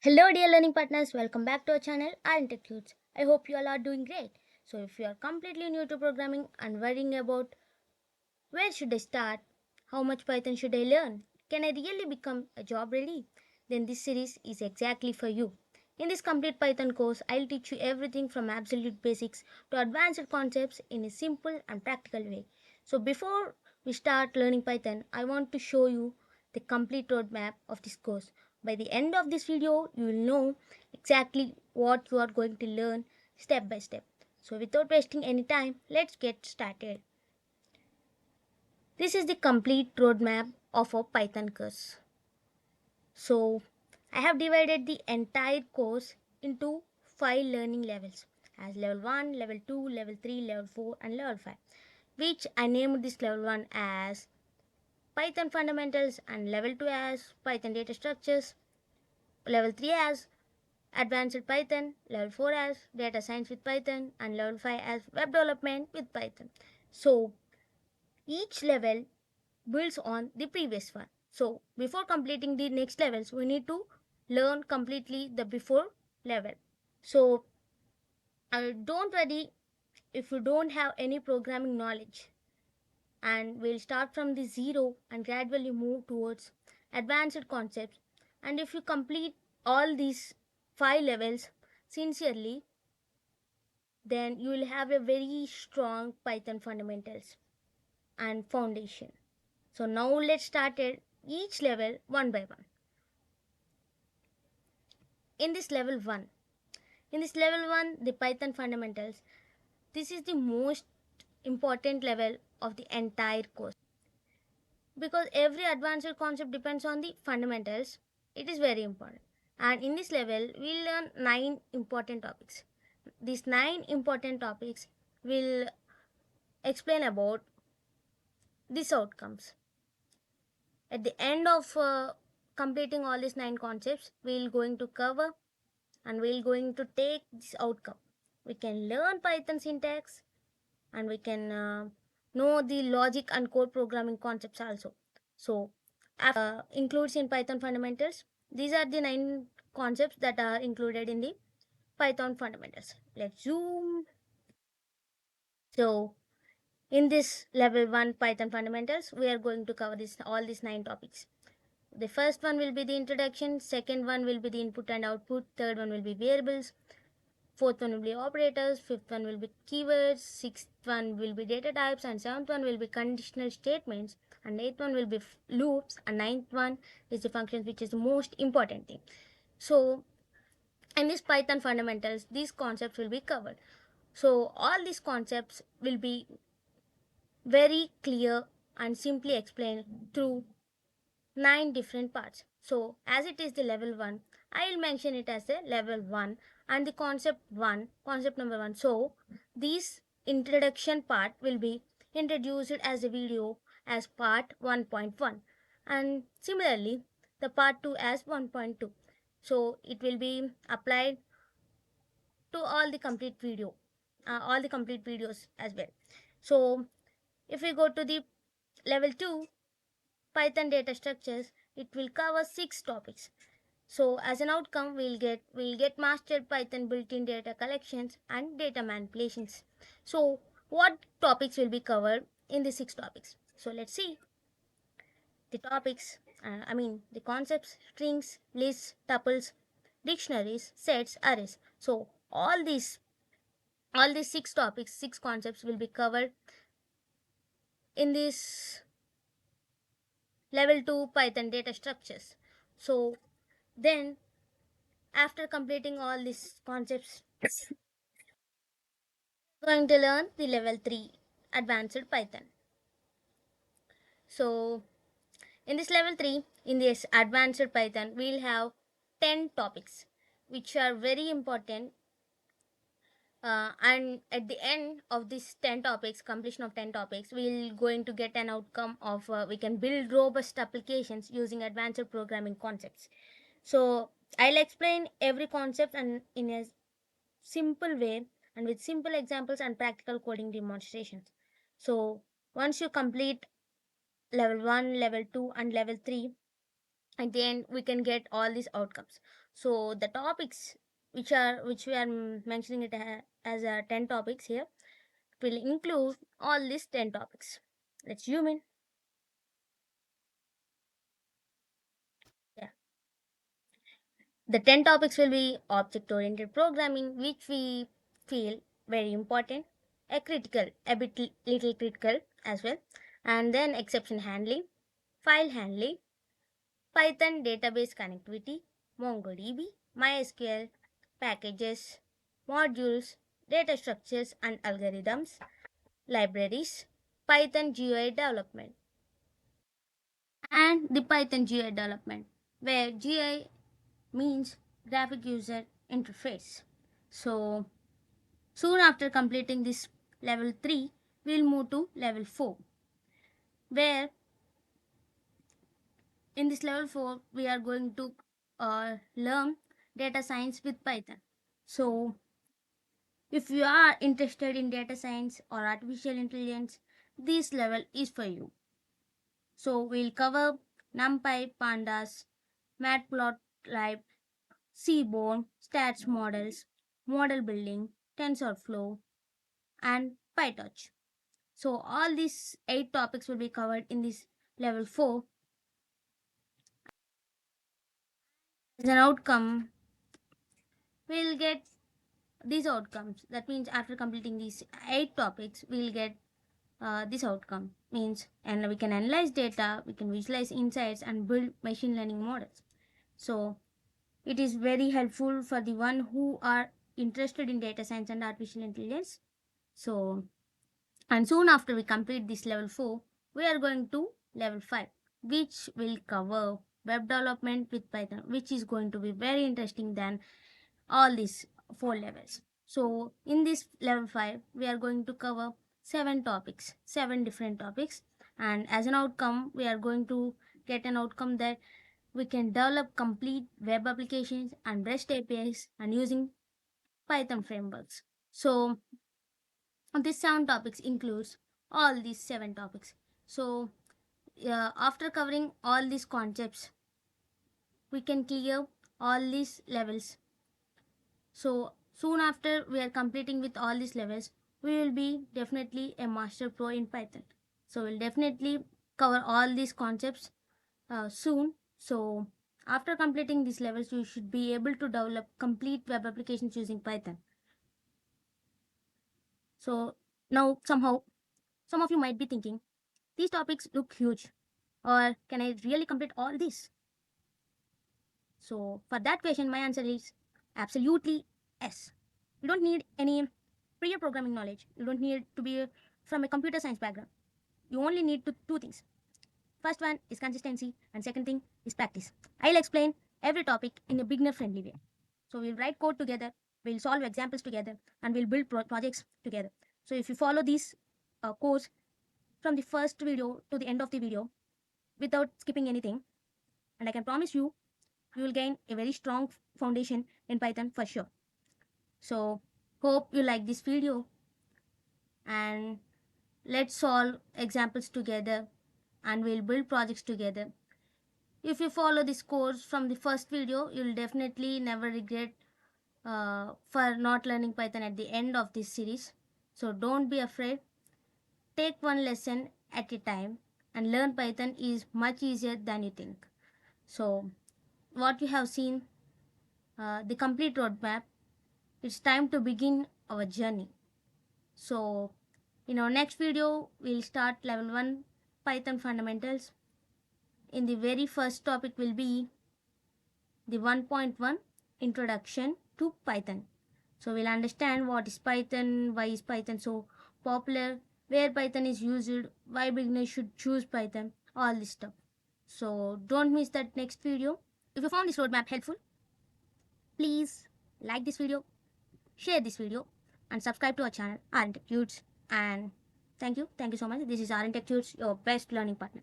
Hello, dear learning partners. Welcome back to our channel, R&Tech Tuts. I hope you all are doing great. So, if you are completely new to programming and worrying about where should I start, how much Python should I learn, can I really become a job ready, then this series is exactly for you. In this complete Python course, I'll teach you everything from absolute basics to advanced concepts in a simple and practical way. So, before we start learning Python, I want to show you the complete roadmap of this course. By the end of this video, you will know exactly what you are going to learn step by step. So, without wasting any time, let's get started. This is the complete roadmap of a Python course. So, I have divided the entire course into 5 learning levels as level 1, level 2, level 3, level 4 and level 5, which I named this level 1 as Python fundamentals and level 2 as Python data structures, level 3 as advanced Python, level 4 as data science with Python and level 5 as web development with Python. So, each level builds on the previous one. So before completing the next levels, we need to learn completely the before level. So don't worry if you don't have any programming knowledge, and we'll start from the zero and gradually move towards advanced concepts. And if you complete all these 5 levels sincerely, then you will have a very strong Python fundamentals and foundation. So now let's start at each level one by one. In this level 1, the Python fundamentals, this is the most important level of the entire course because every advanced concept depends on the fundamentals. It is very important, and in this level we learn 9 important topics. These 9 important topics will explain about these outcomes. At the end of completing all these 9 concepts, we will going to cover and we're going to take this outcome. We can learn Python syntax and we can know the logic and code programming concepts also. So includes in Python fundamentals. These are the 9 concepts that are included in the Python fundamentals. Let's zoom. So in this level 1 Python fundamentals, we are going to cover this all these 9 topics. The first one will be the introduction, second one will be the input and output, third one will be variables, fourth one will be operators, fifth one will be keywords, sixth one will be data types, and seventh one will be conditional statements, and eighth one will be loops, and ninth one is the functions, which is the most important thing. So in this Python fundamentals, these concepts will be covered. So all these concepts will be very clear and simply explained through 9 different parts. So as it is the level 1, I will mention it as the level 1 and the concept number 1. So this introduction part will be introduced as a video as part 1.1, and similarly the part 2 as 1.2. So it will be applied to all the complete videos as well. So if we go to the level 2 Python data structures, it will cover 6 topics. So as an outcome, we'll get mastered Python built-in data collections and data manipulations. So what topics will be covered in the 6 topics? So let's see the topics. The concepts: strings, lists, tuples, dictionaries, sets, arrays. So all these 6 topics, 6 concepts will be covered in this level 2 Python data structures. So then after completing all these concepts, we're going to learn the level 3 advanced Python. So in this level 3, in this advanced Python, we'll have 10 topics which are very important. And at the end of this 10 topics, completion of 10 topics, we'll going to get an outcome of we can build robust applications using advanced programming concepts. So I'll explain every concept and in a simple way and with simple examples and practical coding demonstrations. So once you complete level 1, level 2 and level 3, at the end we can get all these outcomes. So the topics which we are mentioning it as 10 topics here will include all these 10 topics. Let's zoom in. Yeah. The 10 topics will be object oriented programming, which we feel very important, a critical, a bit little critical as well, and then exception handling, file handling, Python database connectivity, MongoDB, MySQL, packages, modules, data structures and algorithms, libraries, Python GUI development, and the Python GUI development, where GUI means graphic user interface. So, soon after completing this level 3, we'll move to level 4, where in this level 4 we are going to learn data science with Python. So, if you are interested in data science or artificial intelligence, this level is for you. So, we'll cover NumPy, Pandas, Matplotlib, Seaborn, stats models, model building, TensorFlow, and PyTorch. So, all these 8 topics will be covered in this level 4. As an outcome, we'll get these outcomes. That means after completing these 8 topics, we'll get this outcome. Means, and we can analyze data, we can visualize insights, and build machine learning models. So, it is very helpful for the one who are interested in data science and artificial intelligence. So, and soon after we complete this level 4, we are going to level 5, which will cover web development with Python, which is going to be very interesting than all these 4 levels. So, in this level 5, we are going to cover 7 topics, 7 different topics, and as an outcome, we are going to get an outcome that we can develop complete web applications and REST APIs and using Python frameworks. So, these 7 topics includes all these 7 topics. So, after covering all these concepts, we can clear all these levels. So, soon after we are completing with all these levels, we will be definitely a master pro in Python. So, we'll definitely cover all these concepts soon. So, after completing these levels, you should be able to develop complete web applications using Python. So, now somehow, some of you might be thinking, these topics look huge, or can I really complete all this? So, for that question, my answer is absolutely yes. You don't need any prior programming knowledge. You don't need to be from a computer science background. You only need two things. First one is consistency, and second thing is practice. I'll explain every topic in a beginner friendly way. So, we'll write code together, we'll solve examples together, and we'll build projects together. So, if you follow this course from the first video to the end of the video without skipping anything, and I can promise you, you will gain a very strong foundation in Python for sure. So, hope you like this video, and let's solve examples together and we'll build projects together. If you follow this course from the first video, you'll definitely never regret for not learning Python at the end of this series. So don't be afraid. Take one lesson at a time, and learn Python is much easier than you think. So, what you have seen, the complete roadmap, it's time to begin our journey. So, in our next video, we'll start level 1 Python fundamentals. In the very first topic will be the 1.1 introduction to Python. So we'll understand what is Python, why is Python so popular, where Python is used, why beginners should choose Python, all this stuff. So don't miss that next video. If you found this roadmap helpful, please like this video, share this video, and subscribe to our channel, R&Tech Tuts. And thank you so much. This is R&Tech Tuts, your best learning partner.